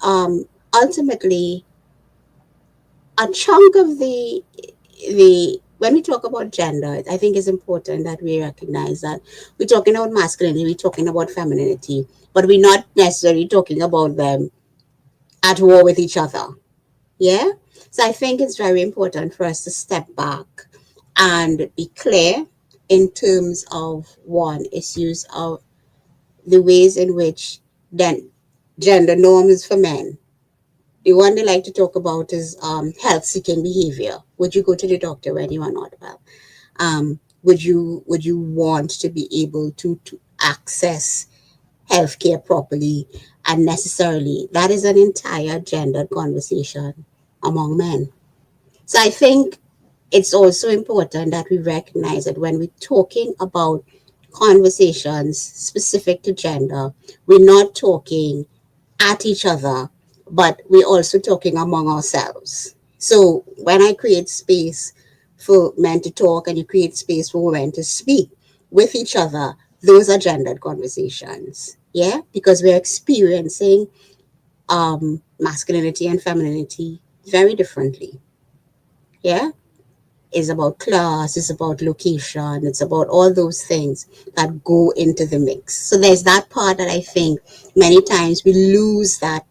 ultimately, a chunk of the when we talk about gender, I think it's important that we recognize that we're talking about masculinity, we're talking about femininity, but we're not necessarily talking about them at war with each other. Yeah? So I think it's very important for us to step back and be clear in terms of issues of the ways in which then gender norms for men. The one they like to talk about is health-seeking behavior. Would you go to the doctor when you are not well? Would you want to be able to access healthcare properly and necessarily? That is an entire gendered conversation among men. So I think it's also important that we recognize that when we're talking about conversations specific to gender, we're not talking at each other, but we're also talking among ourselves. So when I create space for men to talk and you create space for women to speak with each other, those are gendered conversations. Yeah, because we're experiencing masculinity and femininity very differently. Yeah, it's about class, it's about location, it's about all those things that go into the mix. So there's that part that I think many times we lose that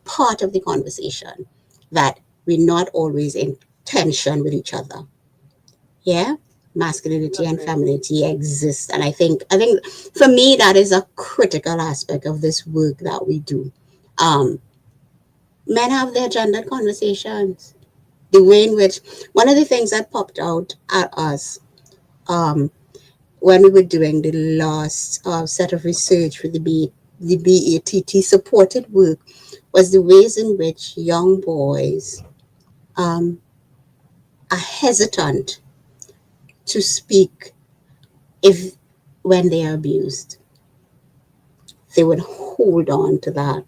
part of the conversation, that we're not always in tension with each other. Yeah. masculinity and femininity exist. And I think for me that is a critical aspect of this work that we do. Um, Men have their gendered conversations. The way in which one of the things that popped out at us um, when we were doing the last set of research for the BATT supported work was the ways in which young boys um, are hesitant to speak if when they are abused. They would hold on to that.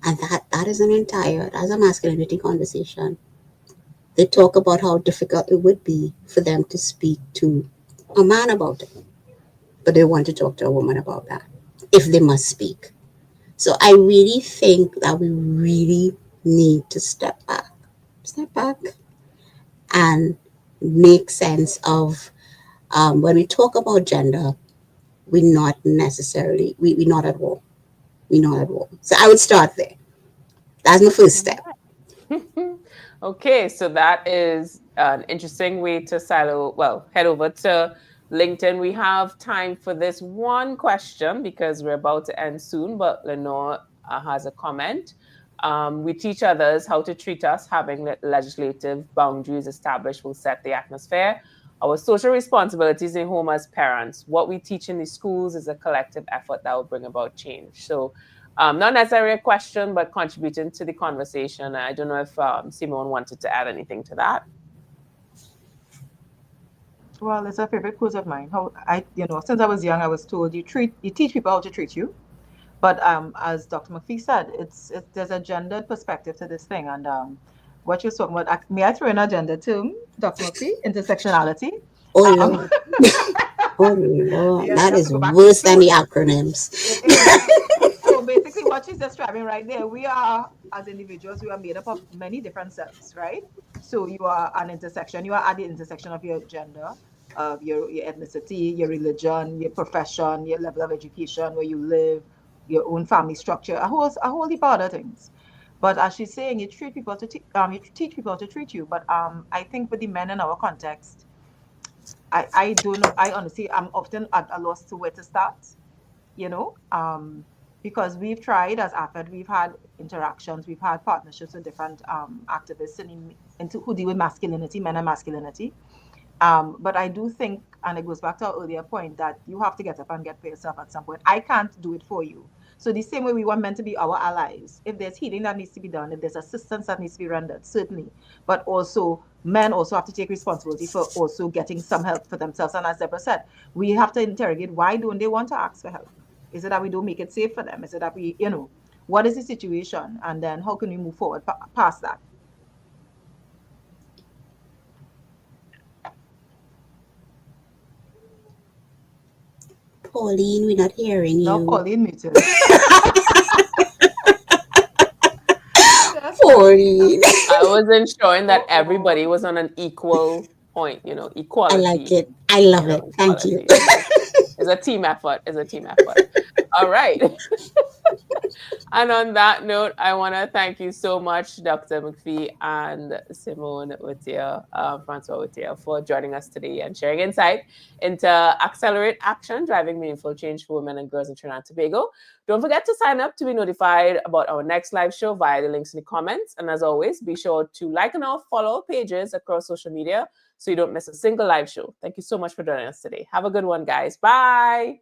And that is that's a masculinity conversation. They talk about how difficult it would be for them to speak to a man about it, but they want to talk to a woman about that if they must speak. So I really think that we really need to step back and make sense of when we talk about gender, we're not necessarily, we're not at war. We're not at war. So I would start there. That's my first step. Okay, so that is an interesting way to head over to LinkedIn. We have time for this one question because we're about to end soon, but Lenore has a comment. We teach others how to treat us. Having legislative boundaries established will set the atmosphere. Our social responsibilities in home as parents. What we teach in the schools is a collective effort that will bring about change. So not necessarily a question, but contributing to the conversation. I don't know if Simone wanted to add anything to that. Well, it's a favorite quote of mine. How since I was young, I was told you teach people how to treat you. But as Dr. McFee said, there's a gendered perspective to this thing, and what you're talking about. May I throw in a gender term, Dr. McFee? Intersectionality. Oh Lord. Oh Lord. Yeah, That is worse than the acronyms. So basically what she's describing right there, we are, as individuals, we are made up of many different selves, right? So you are an intersection, you are at the intersection of your gender, of your ethnicity, your religion, your profession, your level of education, where you live, your own family structure, a whole heap of other things. But as she's saying, you teach people to treat you. But I think for the men in our context, I don't know. I honestly, I'm often at a loss to where to start, you know, because we've tried as AFED, we've had interactions, we've had partnerships with different activists who deal with masculinity, men and masculinity. But I do think, and it goes back to our earlier point, that you have to get up and get for yourself at some point. I can't do it for you. So the same way we want men to be our allies, if there's healing that needs to be done, if there's assistance that needs to be rendered, certainly. But also, men also have to take responsibility for also getting some help for themselves. And as Deborah said, we have to interrogate, why don't they want to ask for help? Is it that we don't make it safe for them? Is it that we, what is the situation? And then how can we move forward past that? Pauline, we're not hearing you. No, Pauline muted. Pauline. I was ensuring that everybody was on an equal point, equality. I like it. I love it. Thank you. It's a team effort. All right. And on that note, I want to thank you so much, Dr. McFee and Simone Whittier, Francois-Whittier, for joining us today and sharing insight into Accelerate Action, driving meaningful change for women and girls in Trinidad and Tobago. Don't forget to sign up to be notified about our next live show via the links in the comments. And as always, be sure to like and follow our pages across social media so you don't miss a single live show. Thank you so much for joining us today. Have a good one, guys. Bye.